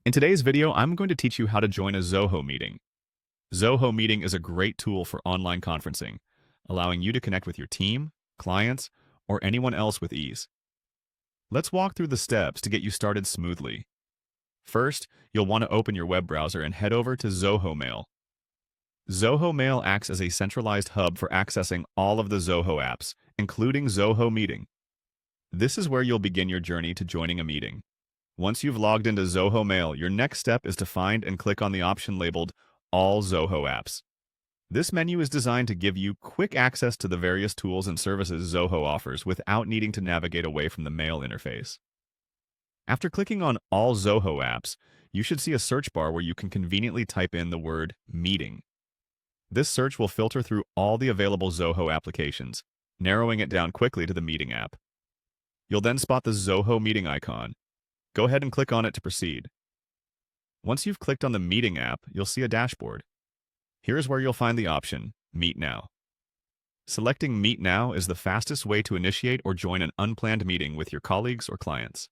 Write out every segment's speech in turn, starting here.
In today's video, I'm going to teach you how to join a Zoho meeting. Zoho Meeting is a great tool for online conferencing, allowing you to connect with your team, clients, or anyone else with ease. Let's walk through the steps to get you started smoothly. First, you'll want to open your web browser and head over to Zoho Mail. Zoho Mail acts as a centralized hub for accessing all of the Zoho apps, including Zoho Meeting. This is where you'll begin your journey to joining a meeting. Once you've logged into Zoho Mail, your next step is to find and click on the option labeled All Zoho Apps. This menu is designed to give you quick access to the various tools and services Zoho offers without needing to navigate away from the Mail interface. After clicking on All Zoho Apps, you should see a search bar where you can conveniently type in the word Meeting. This search will filter through all the available Zoho applications, narrowing it down quickly to the Meeting app. You'll then spot the Zoho Meeting icon. Go ahead and click on it to proceed. Once you've clicked on the Meeting app, you'll see a dashboard. Here's where you'll find the option, Meet Now. Selecting Meet Now is the fastest way to initiate or join an unplanned meeting with your colleagues or clients.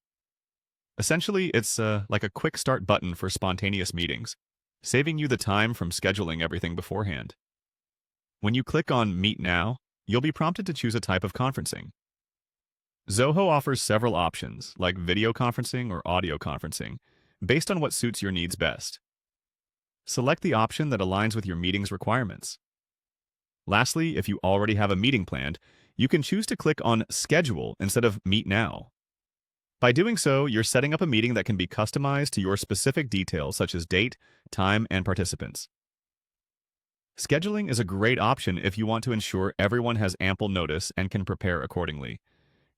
Essentially, it's like a quick start button for spontaneous meetings, saving you the time from scheduling everything beforehand. When you click on Meet Now, you'll be prompted to choose a type of conferencing. Zoho offers several options, like video conferencing or audio conferencing, based on what suits your needs best. Select the option that aligns with your meeting's requirements. Lastly, if you already have a meeting planned, you can choose to click on Schedule instead of Meet Now. By doing so, you're setting up a meeting that can be customized to your specific details such as date, time, and participants. Scheduling is a great option if you want to ensure everyone has ample notice and can prepare accordingly.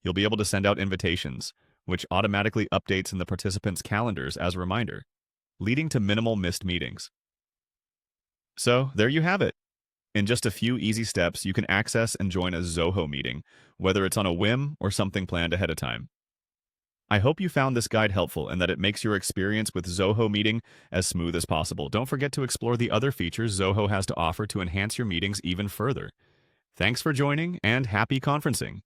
You'll be able to send out invitations, which automatically updates in the participants' calendars as a reminder, leading to minimal missed meetings. So, there you have it. In just a few easy steps, you can access and join a Zoho meeting, whether it's on a whim or something planned ahead of time. I hope you found this guide helpful and that it makes your experience with Zoho Meeting as smooth as possible. Don't forget to explore the other features Zoho has to offer to enhance your meetings even further. Thanks for joining, and happy conferencing!